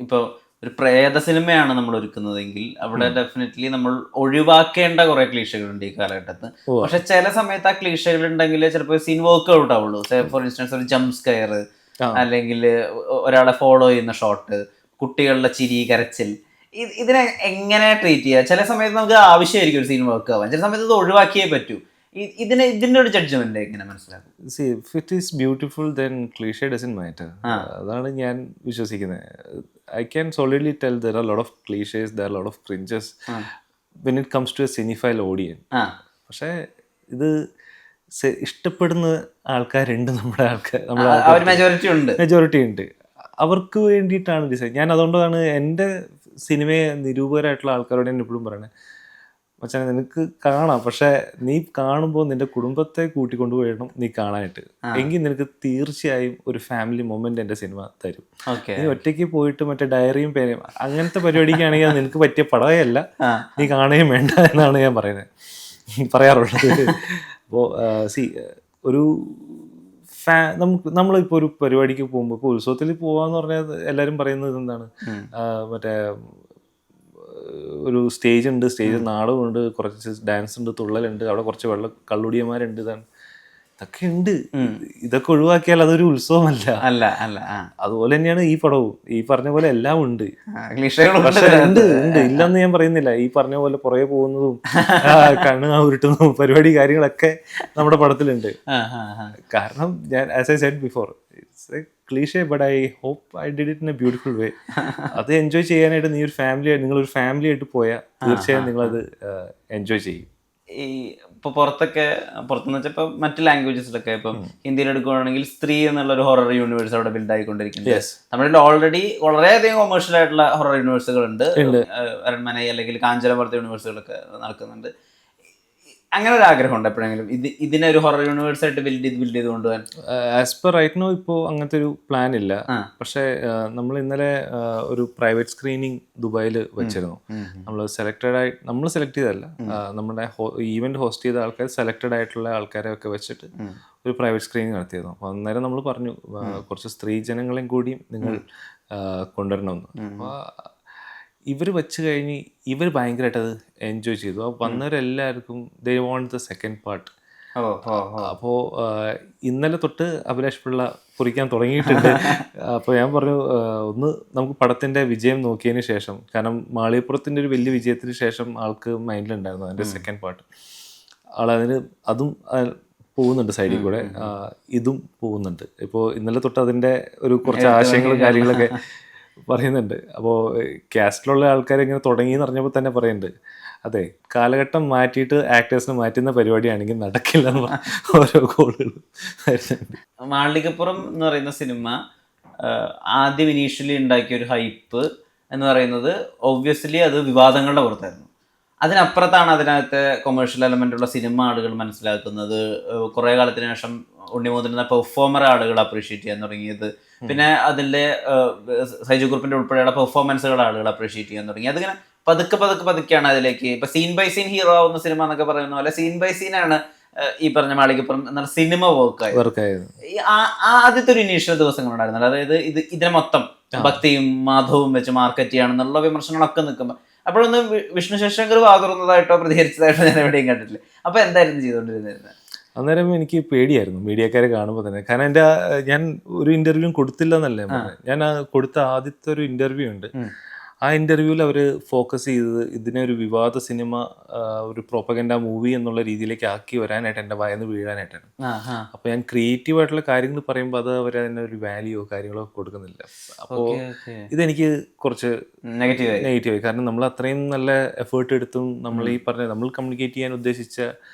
ഇപ്പോൾ ഒരു പ്രേത സിനിമയാണ് നമ്മൾ ഒരുക്കുന്നതെങ്കിൽ അവിടെ ഡെഫിനറ്റ്ലി നമ്മൾ ഒഴിവാക്കേണ്ട കുറെ ക്ലീഷകളുണ്ട് ഈ കാലഘട്ടത്ത്. പക്ഷെ ചില സമയത്ത് ആ ക്ലീഷകൾ ഉണ്ടെങ്കിൽ ചിലപ്പോൾ സീൻ വർക്ക് ഔട്ട് ആവുള്ളൂ. ഫോർ ഇൻസ്റ്റൻസ് ഒരു ജംപ് സ്കെയർ, അല്ലെങ്കിൽ ഒരാളെ ഫോളോ ചെയ്യുന്ന ഷോട്ട്, കുട്ടികളുടെ ചിരി, കരച്ചിൽ, ഇതിനെ എങ്ങനെ ട്രീറ്റ് ചെയ്യുക? ചില സമയത്ത് നമുക്ക് ആവശ്യമായിരിക്കും ഒരു സീൻ വർക്ക് ആവാൻ, ചില സമയത്ത് ഇത് ഒഴിവാക്കിയേ പറ്റൂ. ഇതിന്റെ ഒരു ജഡ്ജ്മെന്റ് എങ്ങനെ മനസ്സിലാക്കും? If it is beautiful then cliché doesn't matter. അതാണ് ഞാൻ വിശ്വസിക്കുന്നത്. I can solidly tell there are a lot of cliches, there are a lot of cringes when it comes to a cinephile audience. പക്ഷേ ഇത് ഇഷ്ടപ്പെടുന്ന ആൾക്കാരുണ്ട്, majority ഉണ്ട്. അവർക്ക് വേണ്ടിയിട്ടാണ് ഡിസൈൻ. ഞാൻ അതുകൊണ്ടാണ് എൻ്റെ സിനിമയെ നിരൂപകരായിട്ടുള്ള ആൾക്കാരോട് ഞാൻ എപ്പോഴും പറയണേ, മച്ചാനെ നിനക്ക് കാണാം, പക്ഷെ നീ കാണുമ്പോൾ നിന്റെ കുടുംബത്തെ കൂട്ടിക്കൊണ്ടുപോയിടണം നീ കാണാനായിട്ട്. എങ്കിൽ നിനക്ക് തീർച്ചയായും ഒരു ഫാമിലി മൊമെന്റ് എൻ്റെ സിനിമ തരും. നീ ഒറ്റയ്ക്ക് പോയിട്ട് മറ്റേ ഡയറിയും പേനയും അങ്ങനത്തെ പരിപാടിക്കാണെങ്കിൽ അത് നിനക്ക് പറ്റിയ പടമല്ല, നീ കാണുകയും വേണ്ട എന്നാണ് ഞാൻ പറയാറുള്ളത്. അപ്പോൾ ഒരു നമ്മളിപ്പോൾ ഒരു പരിപാടിക്ക് പോകുമ്പോൾ, ഇപ്പോൾ ഉത്സവത്തിൽ പോവാന്ന് പറഞ്ഞാൽ എല്ലാവരും പറയുന്നത് എന്താണ്, മറ്റേ ഒരു സ്റ്റേജ് ഉണ്ട്, സ്റ്റേജ് നാടകമുണ്ട്, കുറച്ച് ഡാൻസ് ഉണ്ട്, തുള്ളലുണ്ട്, അവിടെ കുറച്ച് കള്ളുടിയന്മാരുണ്ട്, ഇതൊക്കെ ഉണ്ട്. ഇതൊക്കെ ഒഴിവാക്കിയാൽ അതൊരു ഉത്സവമല്ല. അതുപോലെ തന്നെയാണ് ഈ പടവും. ഈ പറഞ്ഞ പോലെ എല്ലാം ഉണ്ട്. ഉണ്ട് ഇല്ലെന്ന് ഞാൻ പറയുന്നില്ല. ഈ പറഞ്ഞ പോലെ പുറകെ പോകുന്നതും കണ്ണ് ഉരുട്ടുന്നതും പരിപാടി കാര്യങ്ങളൊക്കെ നമ്മുടെ പടത്തിലുണ്ട്. കാരണം ഞാൻ as I said before, it's a cliche but I hope I did it in a beautiful way. അത് എൻജോയ് ചെയ്യാനായിട്ട് നിങ്ങളൊരു ഫാമിലി ആയിട്ട് പോയാൽ തീർച്ചയായും നിങ്ങളത് എൻജോയ് ചെയ്യും. ഈ ഇപ്പോൾ പുറത്തുനിന്ന് വെച്ചാൽ ഇപ്പോൾ മറ്റ് ലാംഗ്വേജസിലൊക്കെ ഇപ്പം ഹിന്ദിയിൽ എടുക്കുകയാണെങ്കിൽ സ്ത്രീ എന്നുള്ള ഒരു ഹൊറർ യൂണിവേഴ്സ് അവിടെ ബിൽഡ് ആയിക്കൊണ്ടിരിക്കുന്നത്. തമിഴിൽ ഓൾറെഡി വളരെയധികം കൊമേഴ്ഷ്യൽ ആയിട്ടുള്ള ഹൊറർ യൂണിവേഴ്സുകളുണ്ട്. അരൺമന അല്ലെങ്കിൽ കാഞ്ചന പോലത്തെ യൂണിവേഴ്സുകളൊക്കെ നടക്കുന്നുണ്ട്. അങ്ങനെ ഒരു ആഗ്രഹം ഉണ്ട് എപ്പോഴെങ്കിലും ഇതിനെ ഒരു ഹൊറർ യൂണിവേഴ്സ് ആയിട്ട് ബിൽഡ് ചെയ്ത് കൊണ്ടുപോകാൻ? ആസ് പെർ റൈറ്റ് നോ ഇപ്പോൾ അങ്ങനത്തെ ഒരു പ്ലാൻ ഇല്ല. പക്ഷേ നമ്മൾ ഇന്നലെ ഒരു പ്രൈവറ്റ് സ്ക്രീനിങ് ദുബായിൽ വെച്ചിരുന്നു. നമ്മൾ സെലക്ട് ചെയ്തതല്ല, നമ്മുടെ ഈവന്റ് ഹോസ്റ്റ് ചെയ്ത ആൾക്കാർ സെലക്റ്റഡ് ആയിട്ടുള്ള ആൾക്കാരെ ഒക്കെ വെച്ചിട്ട് ഒരു പ്രൈവറ്റ് സ്ക്രീനിങ് നടത്തിയിരുന്നു. അപ്പോൾ അന്നേരം നമ്മൾ പറഞ്ഞു കുറച്ച് സ്ത്രീ ജനങ്ങളെയും കൂടിയും നിങ്ങൾ കൊണ്ടുവരണമെന്ന്. അപ്പോൾ ഇവർ വെച്ച് കഴിഞ്ഞ് ഇവർ ഭയങ്കരമായിട്ട് അത് എൻജോയ് ചെയ്തു. അപ്പോൾ വന്നവരെല്ലാവർക്കും ദേ വോണ്ട് ദ സെക്കൻഡ് പാർട്ട്. അപ്പോൾ ഇന്നലെ തൊട്ട് അഭിലാഷ് പിള്ള കുറിക്കാൻ തുടങ്ങിയിട്ടുണ്ട്. അപ്പോൾ ഞാൻ പറഞ്ഞു ഒന്ന് നമുക്ക് പടത്തിൻ്റെ വിജയം നോക്കിയതിന് ശേഷം, കാരണം മാളികപ്പുറത്തിൻ്റെ ഒരു വലിയ വിജയത്തിന് ശേഷം ആൾക്ക് മൈൻഡിലുണ്ടായിരുന്നു അതിൻ്റെ സെക്കൻഡ് പാർട്ട്. അതും പോകുന്നുണ്ട് സൈഡിൽ കൂടെ, ഇതും പോകുന്നുണ്ട്. ഇപ്പോൾ ഇന്നലെ തൊട്ട് അതിൻ്റെ ഒരു കുറച്ച് ആശയങ്ങളും കാര്യങ്ങളൊക്കെ പറയുന്നുണ്ട്. അപ്പോൾ കാസ്റ്റിലുള്ള ആൾക്കാർ ഇങ്ങനെ തുടങ്ങി എന്ന് പറഞ്ഞപ്പോൾ തന്നെ പറയുന്നുണ്ട്, അതെ കാലഘട്ടം മാറ്റിയിട്ട് ആക്ടേഴ്സിനെ മാറ്റുന്ന പരിപാടിയാണെങ്കിൽ നടക്കില്ലെന്ന് ഓരോ കോളുകൾ. മാളികപ്പുറം എന്ന് പറയുന്ന സിനിമ ആദ്യം ഇനീഷ്യലി ഉണ്ടാക്കിയ ഒരു ഹൈപ്പ് എന്ന് പറയുന്നത് ഒബ്വിയസ്ലി അത് വിവാദങ്ങളുടെ പുറത്തായിരുന്നു. അതിനപ്പുറത്താണ് അതിനകത്തെ കൊമേഴ്ഷ്യൽ എലമെൻ്റുള്ള സിനിമ ആളുകൾ മനസ്സിലാക്കുന്നത്. കുറേ കാലത്തിന് ശേഷം ഉണ്ണിമൂന്നിൽ എന്ന പെർഫോമർ ആളുകൾ അപ്രീഷിയേറ്റ് ചെയ്യാൻ തുടങ്ങിയത്. പിന്നെ അതിൻ്റെ സൈജു ഗ്രൂപ്പിൻ്റെ ഉൾപ്പെടെയുള്ള പെർഫോമൻസുകൾ ആളുകൾ അപ്രീഷിയേറ്റ് ചെയ്യാൻ തുടങ്ങി. അതിങ്ങനെ പതുക്കെയാണ് അതിലേക്ക്. ഇപ്പം സീൻ ബൈ സീൻ ഹീറോ ആവുന്ന സിനിമ എന്നൊക്കെ പറയുന്ന പോലെ സീൻ ബൈ സീനാണ് ഈ പറഞ്ഞ മാളികപ്പുറം എന്നുള്ള സിനിമ വർക്കായത്. ആദ്യത്തെ ഒരു ഇനീഷ്യൽ ദിവസങ്ങളുണ്ടായിരുന്നല്ലോ, അതായത് ഇതിനെ മൊത്തം ഭക്തിയും മാധവും വെച്ച് മാർക്കറ്റ് ചെയ്യാണെന്നുള്ള വിമർശനങ്ങളൊക്കെ നിൽക്കുമ്പോൾ അപ്പോഴൊന്നും വിഷ്ണു ശശാങ്കർ വാതുറന്നതായിട്ടോ പ്രതികരിച്ചതായിട്ടോ ഞാൻ എവിടെയും കണ്ടിട്ടില്ല. അപ്പോൾ എന്തായിരുന്നു ചെയ്തുകൊണ്ടിരുന്നത്? അന്നേരം എനിക്ക് പേടിയായിരുന്നു മീഡിയക്കാരെ കാണുമ്പോൾ തന്നെ. കാരണം ഞാൻ ഒരു ഇൻ്റർവ്യൂ കൊടുത്തില്ല എന്നല്ലേ പറഞ്ഞത്. ഞാൻ കൊടുത്ത ആദ്യത്തെ ഒരു ഇൻ്റർവ്യൂ ഉണ്ട്. ആ ഇൻ്റർവ്യൂവിൽ അവർ ഫോക്കസ് ചെയ്തത് ഇതിനെ ഒരു വിവാദ സിനിമ, ഒരു പ്രൊപ്പഗൻഡ മൂവി എന്നുള്ള രീതിയിലേക്ക് ആക്കി വരാനായിട്ട്, എൻ്റെ വയന്ന് വീഴാനായിട്ടാണ്. അപ്പോൾ ഞാൻ ക്രിയേറ്റീവായിട്ടുള്ള കാര്യങ്ങൾ പറയുമ്പോൾ അത് അവരതിൻ്റെ ഒരു വാല്യൂയോ കാര്യങ്ങളോ കൊടുക്കുന്നില്ല. അപ്പോൾ ഇതെനിക്ക് കുറച്ച് നെഗറ്റീവായി. കാരണം നമ്മൾ അത്രയും നല്ല എഫേർട്ട് എടുത്തും നമ്മൾ നമ്മൾ കമ്മ്യൂണിക്കേറ്റ് ചെയ്യാൻ ഉദ്ദേശിച്ച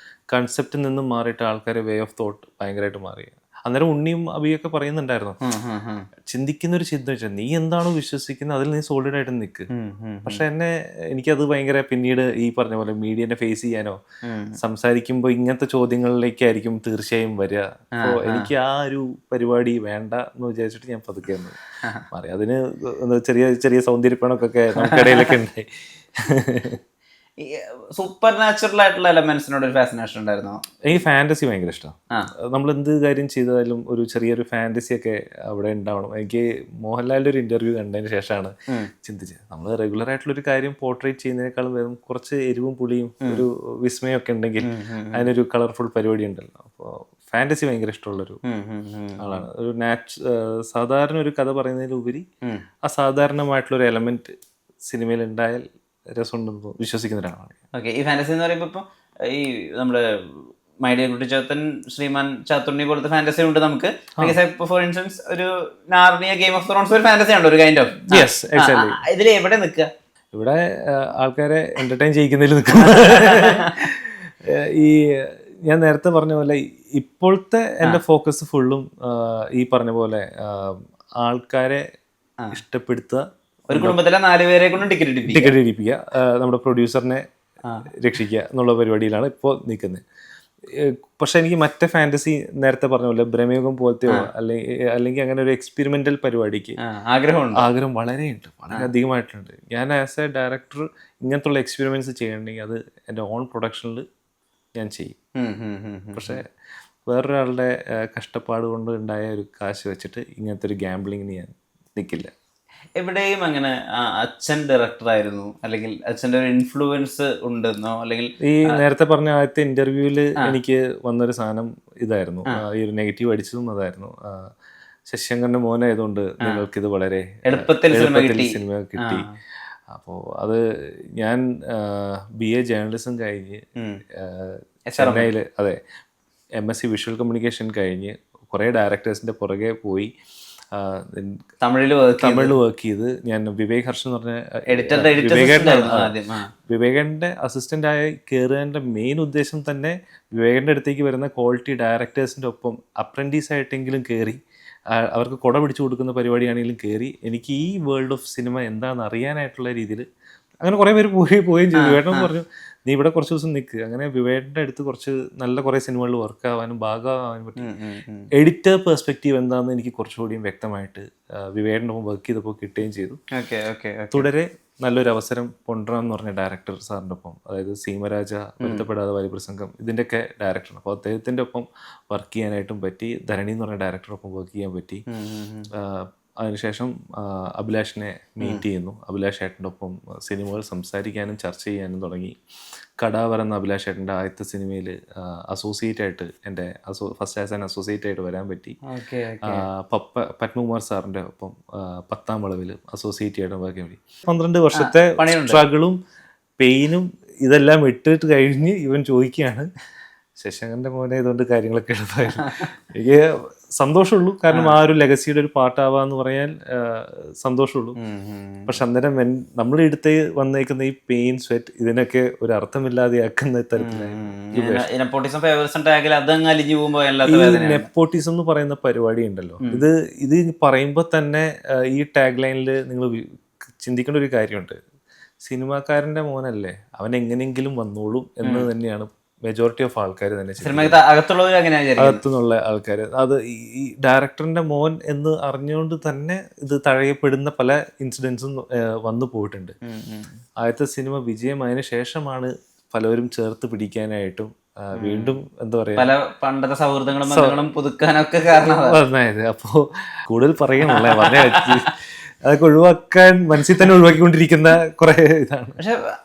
കൺസെപ്റ്റിൽ നിന്നും മാറിയിട്ട് ആൾക്കാരെ വേ ഓഫ് തോട്ട് ഭയങ്കരമായിട്ട് മാറി. അന്നേരം ഉണ്ണിയും അഭിയൊക്കെ പറയുന്നുണ്ടായിരുന്നു, ചിന്തിക്കുന്ന ഒരു ചിന്ത വെച്ചാൽ നീ എന്താണോ വിശ്വസിക്കുന്നത് അതിൽ നീ സോളിഡ് ആയിട്ട് നിൽക്ക്. പക്ഷെ എനിക്കത് ഭയങ്കര പിന്നീട് ഈ പറഞ്ഞ പോലെ മീഡിയനെ ഫേസ് ചെയ്യാനോ സംസാരിക്കുമ്പോൾ ഇങ്ങനത്തെ ചോദ്യങ്ങളിലേക്കായിരിക്കും തീർച്ചയായും വരിക. അപ്പോൾ എനിക്ക് ആ ഒരു പരിപാടി വേണ്ട എന്ന് വിചാരിച്ചിട്ട് ഞാൻ പതുക്കെ മാറി. അതിന് ചെറിയ ചെറിയ സൗന്ദര്യപ്പണക്കൊക്കെ നമുക്കിടയിലൊക്കെ ഉണ്ടായി. സൂപ്പർ നാച്ചുറൽ ആയിട്ടുള്ള എലമെന്റ്സിനോട് ഒരു ഫാസിനേഷൻ ഉണ്ടായിരുന്നോ? എനിക്ക് ഫാന്റസി ഭയങ്കര ആ. ഇഷ്ടമാണ്. നമ്മൾ എന്ത് കാര്യം ചെയ്താലും ഒരു ചെറിയൊരു ഫാന്റസി ഒക്കെ അവിടെ ഉണ്ടാവണം. എനിക്ക് മോഹൻലാലിന്റെ ഒരു ഇന്റർവ്യൂ കണ്ടതിന് ശേഷമാണ് ചിന്തിച്ചത്, നമ്മൾ റെഗുലർ ആയിട്ടുള്ള ഒരു കാര്യം പോർട്രേറ്റ് ചെയ്യുന്നതിനേക്കാളും വേണം കുറച്ച് എരിവും പുളിയും ഒരു വിസ്മയം ഒക്കെ ഉണ്ടെങ്കിൽ അതിനൊരു കളർഫുൾ പരിപാടി ഉണ്ടല്ലോ. അപ്പോൾ ഫാന്റസി ഭയങ്കര ഇഷ്ടമുള്ളൊരു ആളാണ്. ഒരു സാധാരണ ഒരു കഥ പറയുന്നതിലുപരി അസാധാരണമായിട്ടുള്ള ഒരു എലമെന്റ് സിനിമയിൽ ഉണ്ടായാൽ രസമുണ്ടെന്ന് വിശ്വസിക്കുന്ന ഒരാളാണ്. ഓക്കെ, ഈ ഫാന്റസി എന്ന് പറയുമ്പോൾ ഇപ്പം ഈ നമ്മുടെ മൈഡിയ കുട്ടിച്ചാത്തൻ, ശ്രീമാൻ ചാത്തുണ്ണി പോലത്തെ ഫാന്റസി ഉണ്ട് നമുക്ക്. ഫോർ ഇൻസ്റ്റൻസ് ഒരു നാർണിയ, ഗെയിം ഓഫ് ത്രോൺസ് ഒരു ഫാന്റസി ഉണ്ട്, ഒരു കൈൻഡ് ഓഫ്. ഇതിൽ എവിടെ നിൽക്കുക? ഇവിടെ ആൾക്കാരെ എന്റർടൈൻ ചെയ്യിക്കുന്നതിൽ നിൽക്കുക. ഈ ഞാൻ നേരത്തെ പറഞ്ഞ പോലെ ഇപ്പോഴത്തെ എൻ്റെ ഫോക്കസ് ഫുള്ളും ഈ പറഞ്ഞ പോലെ ആൾക്കാരെ ഇഷ്ടപ്പെടുത്തുക, ഒരു കുടുംബത്തിലെ 4 പേരെ കൊണ്ട് ടിക്കറ്റ് ഇടിപ്പിക്കുക, നമ്മുടെ പ്രൊഡ്യൂസറിനെ രക്ഷിക്കുക എന്നുള്ള പരിപാടിയിലാണ് ഇപ്പോൾ നിൽക്കുന്നത്. പക്ഷെ എനിക്ക് മറ്റേ ഫാന്റസി നേരത്തെ പറഞ്ഞ പോലെ ഭ്രമയുഗം പോലത്തെയോ അല്ലെങ്കിൽ അങ്ങനെ ഒരു എക്സ്പെരിമെന്റൽ പരിപാടിക്ക് ആഗ്രഹം വളരെയുണ്ട്, വളരെ അധികമായിട്ടുണ്ട്. ഞാൻ ആസ് എ ഡയറക്ടർ ഇങ്ങനത്തുള്ള എക്സ്പെരിമെന്റ്സ് ചെയ്യണമെങ്കിൽ അത് എൻ്റെ ഓൺ പ്രൊഡക്ഷനിൽ ഞാൻ ചെയ്യും. പക്ഷെ വേറൊരാളുടെ കഷ്ടപ്പാട് കൊണ്ട് ഉണ്ടായ ഒരു കാശ് വെച്ചിട്ട് ഇങ്ങനത്തെ ഒരു ഗാംബ്ലിങ്ങിന് ഞാൻ നിൽക്കില്ല. എവിടെയും അങ്ങനെ അച്ഛൻ ഡയറക്ടറായിരുന്നു അല്ലെങ്കിൽ അച്ഛൻ്റെ ഒരു ഇൻഫ്ലുവൻസ് ഉണ്ടെന്നോ, അല്ലെങ്കിൽ ഈ നേരത്തെ പറഞ്ഞ ആദ്യത്തെ ഇന്റർവ്യൂവിൽ എനിക്ക് വന്നൊരു സാധനം ഇതായിരുന്നു, ഈ ഒരു നെഗറ്റീവ് അടിച്ചതും അതായിരുന്നു. ശശിശങ്കറിന്റെ മോനായതുകൊണ്ട് നിങ്ങൾക്ക് ഇത് വളരെ എളുപ്പത്തിൽ സിനിമ കിട്ടി. അപ്പോൾ അത് ഞാൻ BA ജേർണലിസം കഴിഞ്ഞ് ചെന്നൈയിൽ MSc വിഷ്വൽ കമ്മ്യൂണിക്കേഷൻ കഴിഞ്ഞ് കുറേ ഡയറക്ടേഴ്സിന്റെ പുറകെ പോയി തമിഴിൽ വർക്ക് ചെയ്ത് ഞാൻ വിവേക് ഹർഷൻ എന്ന് പറഞ്ഞ വിവേകന്റെ അസിസ്റ്റന്റ് ആയി കയറുന്നതിന്റെ മെയിൻ ഉദ്ദേശം തന്നെ വിവേകന്റെ അടുത്തേക്ക് വരുന്ന ക്വാളിറ്റി ഡയറക്ടേഴ്സിന്റെ ഒപ്പം അപ്രന്റീസ് ആയിട്ടെങ്കിലും കയറി അവർക്ക് കുട പിടിച്ചു കൊടുക്കുന്ന പരിപാടിയാണെങ്കിലും കയറി എനിക്ക് ഈ വേൾഡ് ഓഫ് സിനിമ എന്താണെന്ന് അറിയാനായിട്ടുള്ള രീതിയിൽ അങ്ങനെ കുറേ പേര് പോവുകയും ചെയ്തു. വിവേകൻ പറഞ്ഞു നീ ഇവിടെ കുറച്ച് ദിവസം നിൽക്ക്. അങ്ങനെ വിവേകന്റെ അടുത്ത് കുറച്ച് നല്ല കുറേ സിനിമകളിൽ വർക്ക് ആവാനും ഭാഗമാവാനും പറ്റി. എഡിറ്റർ പെർസ്പെക്റ്റീവ് എന്താണെന്ന് എനിക്ക് കുറച്ചുകൂടിയും വ്യക്തമായിട്ട് വിവേകന്റെ ഒപ്പം വർക്ക് ചെയ്തപ്പോൾ കിട്ടുകയും ചെയ്തു. തുടരെ നല്ലൊരു അവസരം കൊണ്ടുവരണം എന്ന് പറഞ്ഞ ഡയറക്ടർ സാറിൻ്റെ ഒപ്പം, അതായത് സീമരാജ, വരുത്തപ്പെടാതെ വലിയപ്രസംഗം, ഇതിൻ്റെയൊക്കെ ഡയറക്ടറാണ്. അപ്പോൾ അദ്ദേഹത്തിൻ്റെ ഒപ്പം വർക്ക് ചെയ്യാനായിട്ടും പറ്റി. ധരണി എന്ന് പറഞ്ഞ ഡയറക്ടറൊപ്പം വർക്ക് ചെയ്യാൻ പറ്റി. അതിനുശേഷം അഭിലാഷിനെ മീറ്റ് ചെയ്യുന്നു. അഭിലാഷ് ഏട്ടൻ്റെ ഒപ്പം സിനിമകൾ സംസാരിക്കാനും ചർച്ച ചെയ്യാനും തുടങ്ങി. കടാവർ എന്ന അഭിലാഷ് ഏട്ടൻ്റെ ആദ്യത്തെ സിനിമയിൽ അസോസിയേറ്റ് ആയിട്ട് എൻ്റെ ഫസ്റ്റ് ആസ് ആൻ അസോസിയേറ്റ് ആയിട്ട് വരാൻ പറ്റി. പത്മകുമാർ സാറിൻ്റെ ഒപ്പം 10ാം വളവിൽ അസോസിയേറ്റ് ആയിട്ട് വർക്ക് ചെയ്യാൻ പറ്റി. 12 വർഷത്തെ സ്ട്രഗിളും പെയിനും ഇതെല്ലാം ഇട്ടിട്ട് കഴിഞ്ഞ് ഇവൻ ചോദിക്കുകയാണ് ശശാങ്കന്റെ മോനെ ഇതുകൊണ്ട് കാര്യങ്ങളൊക്കെ എളുപ്പമായിരുന്നു. എനിക്ക് സന്തോഷമുള്ളൂ, കാരണം ആ ഒരു ലെഗസിയുടെ ഒരു പാർട്ടാവാന്ന് പറയാൻ സന്തോഷമുള്ളൂ. പക്ഷെ അന്നേരം നമ്മൾ എടുത്ത് വന്നേക്കുന്ന ഈ പെയിൻ, സ്വെറ്റ്, ഇതിനൊക്കെ ഒരു അർത്ഥമില്ലാതെയാക്കുന്ന തരത്തിലായി നെപ്പോട്ടിസം എന്ന് പറയുന്ന പരിപാടി ഉണ്ടല്ലോ. ഇത് പറയുമ്പോൾ തന്നെ ഈ ടാഗ് ലൈനിൽ നിങ്ങൾ ചിന്തിക്കേണ്ട ഒരു കാര്യമുണ്ട്. സിനിമാക്കാരന്റെ മോനല്ലേ, അവൻ എങ്ങനെയെങ്കിലും വന്നോളും എന്ന് തന്നെയാണ് മെജോറിറ്റി ഓഫ് ആൾക്കാർ തന്നെ, അകത്തുനിന്നുള്ള ആൾക്കാർ. അത് ഈ ഡയറക്ടറിന്റെ മോൻ എന്ന് അറിഞ്ഞുകൊണ്ട് തന്നെ ഇത് തഴയപ്പെടുന്ന പല ഇൻസിഡൻസും വന്നു പോയിട്ടുണ്ട്. ആദ്യത്തെ സിനിമ വിജയമായതിനു ശേഷമാണ് പലവരും ചേർത്ത് പിടിക്കാനായിട്ടും വീണ്ടും എന്താ പറയാ പല പണ്ടത്തെ സൗഹൃദങ്ങളും പുതുക്കാനൊക്കെ കാരണമായത്. അപ്പോ കൂടുതൽ പറയണല്ലേ പറഞ്ഞ അതൊക്കെ ഒഴിവാക്കാൻ മനസ്സിൽ തന്നെ ഒഴിവാക്കിക്കൊണ്ടിരിക്കുന്ന കുറെ ഇതാണ്. പക്ഷെ